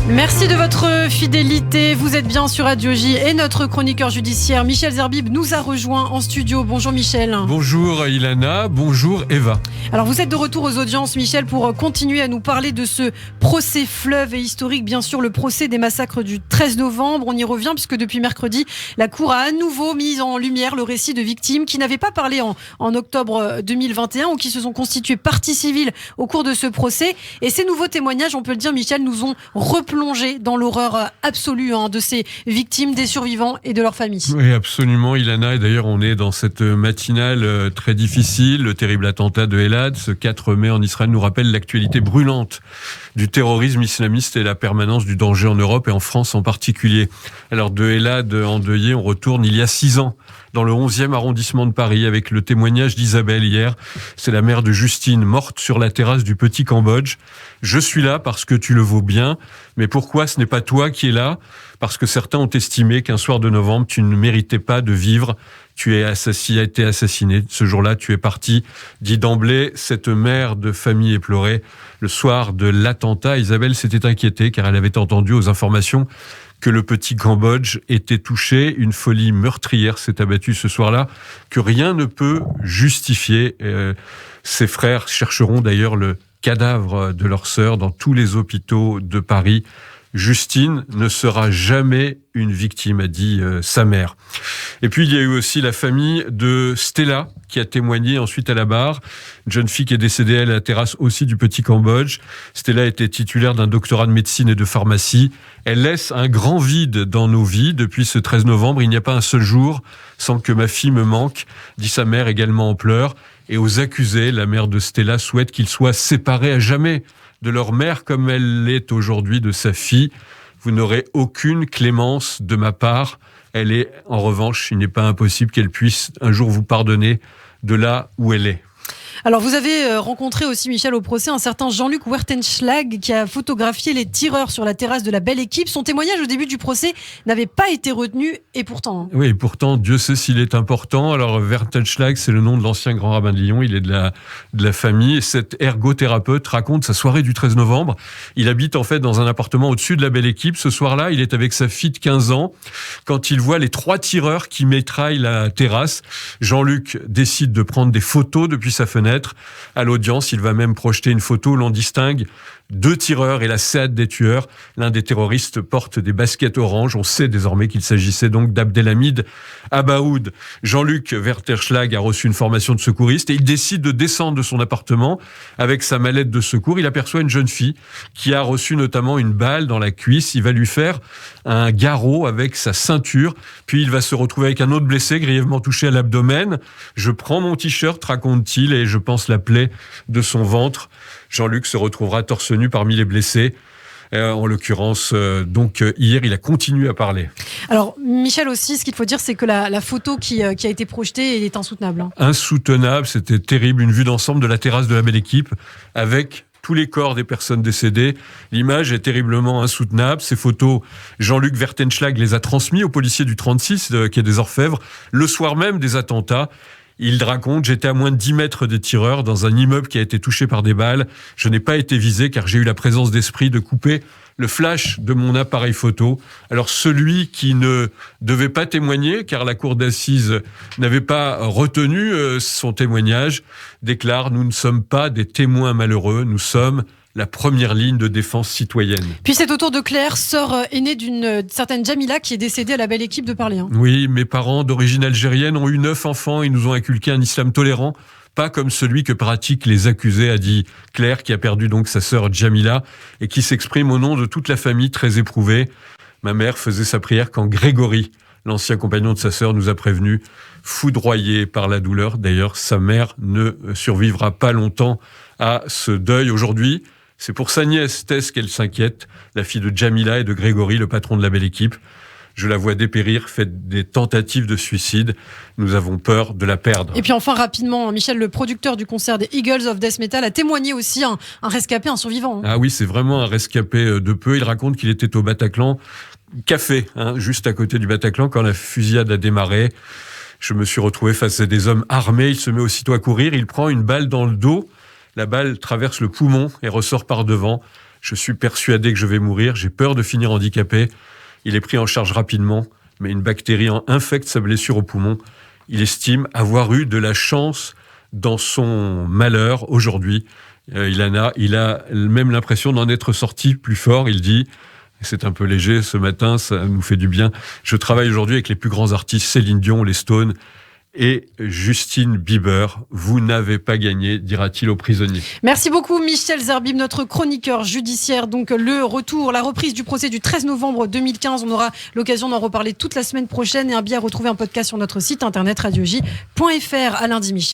Merci de votre fidélité. Vous êtes bien sur Radio J et notre chroniqueur judiciaire Michel Zerbib nous a rejoint en studio. Bonjour Michel. Bonjour Ilana, bonjour Eva. Alors vous êtes de retour aux audiences Michel pour continuer à nous parler de ce procès fleuve et historique, bien sûr le procès des massacres du 13 novembre. On y revient puisque depuis mercredi, la Cour a à nouveau mis en lumière le récit de victimes qui n'avaient pas parlé en octobre 2021 ou qui se sont constituées partie civile au cours de ce procès. Et ces nouveaux témoignages, on peut le dire Michel, nous ont replongé dans l'horreur absolue de ces victimes, des survivants et de leurs familles. Oui, absolument, Ilana. Et d'ailleurs, on est dans cette matinale très difficile. Le terrible attentat de Elad, ce 4 mai en Israël, nous rappelle l'actualité brûlante du terrorisme islamiste et la permanence du danger en Europe et en France en particulier. Alors, de Elad endeuillé, on retourne il y a 6 ans dans le 11e arrondissement de Paris avec le témoignage d'Isabelle hier. C'est la mère de Justine, morte sur la terrasse du Petit Cambodge. Je suis là parce que tu le vaux bien, mais pourquoi ce n'est pas toi qui es là ? Parce que certains ont estimé qu'un soir de novembre, tu ne méritais pas de vivre. Tu as été assassiné. Ce jour-là, tu es parti, dit d'emblée cette mère de famille éplorée. Le soir de l'attentat, Isabelle s'était inquiétée car elle avait entendu aux informations que le Petit Cambodge était touché. Une folie meurtrière s'est abattue ce soir-là que rien ne peut justifier. Ses frères chercheront d'ailleurs le cadavre de leur sœur dans tous les hôpitaux de Paris. Justine ne sera jamais une victime, a dit sa mère. Et puis il y a eu aussi la famille de Stella qui a témoigné ensuite à la barre. Une jeune fille qui est décédée à la terrasse aussi du Petit Cambodge. Stella était titulaire d'un doctorat de médecine et de pharmacie. Elle laisse un grand vide dans nos vies. Depuis ce 13 novembre, il n'y a pas un seul jour sans que ma fille me manque, dit sa mère également en pleurs. Et aux accusés, la mère de Stella souhaite qu'ils soient séparés à jamais de leur mère comme elle l'est aujourd'hui de sa fille. Vous n'aurez aucune clémence de ma part. Elle est, en revanche, il n'est pas impossible qu'elle puisse un jour vous pardonner de là où elle est. Alors vous avez rencontré aussi Michel au procès un certain Jean-Luc Wertenschlag qui a photographié les tireurs sur la terrasse de la Belle Équipe. Son témoignage au début du procès n'avait pas été retenu et pourtant... Oui, et pourtant Dieu sait s'il est important. Alors Wertenschlag, c'est le nom de l'ancien grand rabbin de Lyon, il est de la famille. Et cet ergothérapeute raconte sa soirée du 13 novembre. Il habite en fait dans un appartement au-dessus de la Belle Équipe. Ce soir-là, il est avec sa fille de 15 ans. Quand il voit les 3 tireurs qui mitraillent la terrasse, Jean-Luc décide de prendre des photos depuis sa fenêtre. À l'audience, il va même projeter une photo où l'on distingue 2 tireurs et la séate des tueurs. L'un des terroristes porte des baskets oranges. On sait désormais qu'il s'agissait donc d'Abdelhamid Abaoud. Jean-Luc Wertenschlag a reçu une formation de secouriste et il décide de descendre de son appartement avec sa mallette de secours. Il aperçoit une jeune fille qui a reçu notamment une balle dans la cuisse. Il va lui faire un garrot avec sa ceinture. Puis il va se retrouver avec un autre blessé grièvement touché à l'abdomen. Je prends mon t-shirt, raconte-t-il, et je pense la plaie de son ventre. Jean-Luc se retrouvera torse nu parmi les blessés. En l'occurrence, hier, il a continué à parler. Alors, Michel aussi, ce qu'il faut dire, c'est que la photo qui a été projetée est insoutenable. Insoutenable, c'était terrible. Une vue d'ensemble de la terrasse de la Belle Équipe avec tous les corps des personnes décédées. L'image est terriblement insoutenable. Ces photos, Jean-Luc Wertenschlag les a transmises au policier du 36, qui est des Orfèvres, le soir même des attentats. Il raconte « J'étais à moins de 10 mètres des tireurs dans un immeuble qui a été touché par des balles. Je n'ai pas été visé car j'ai eu la présence d'esprit de couper le flash de mon appareil photo. » Alors celui qui ne devait pas témoigner car la cour d'assises n'avait pas retenu son témoignage déclare « Nous ne sommes pas des témoins malheureux, nous sommes la première ligne de défense citoyenne. » Puis c'est au tour de Claire, sœur aînée d'une certaine Jamila qui est décédée à la Belle Équipe de parler. Oui, mes parents d'origine algérienne ont eu 9 enfants et nous ont inculqué un islam tolérant, pas comme celui que pratiquent les accusés, a dit Claire, qui a perdu donc sa sœur Jamila et qui s'exprime au nom de toute la famille très éprouvée. Ma mère faisait sa prière quand Grégory, l'ancien compagnon de sa sœur, nous a prévenus, foudroyé par la douleur. D'ailleurs, sa mère ne survivra pas longtemps à ce deuil aujourd'hui. C'est pour sa nièce Tess qu'elle s'inquiète, la fille de Jamila et de Grégory, le patron de la Belle Équipe. Je la vois dépérir, fait des tentatives de suicide. Nous avons peur de la perdre. Et puis enfin, rapidement, Michel, le producteur du concert des Eagles of Death Metal, a témoigné aussi un rescapé, un survivant. Ah oui, c'est vraiment un rescapé de peu. Il raconte qu'il était au Bataclan, café, juste à côté du Bataclan, quand la fusillade a démarré. Je me suis retrouvé face à des hommes armés. Il se met aussitôt à courir. Il prend une balle dans le dos. La balle traverse le poumon et ressort par devant. Je suis persuadé que je vais mourir, j'ai peur de finir handicapé. Il est pris en charge rapidement, mais une bactérie infecte sa blessure au poumon. Il estime avoir eu de la chance dans son malheur aujourd'hui. Il a même l'impression d'en être sorti plus fort. Il dit, c'est un peu léger ce matin, ça nous fait du bien. Je travaille aujourd'hui avec les plus grands artistes, Céline Dion, les Stones et Justin Bieber. Vous n'avez pas gagné, dira-t-il aux prisonniers. Merci beaucoup Michel Zerbib, notre chroniqueur judiciaire. Donc la reprise du procès du 13 novembre 2015. On aura l'occasion d'en reparler toute la semaine prochaine et un billet à retrouver en podcast sur notre site internet radioj.fr. À lundi, Michel.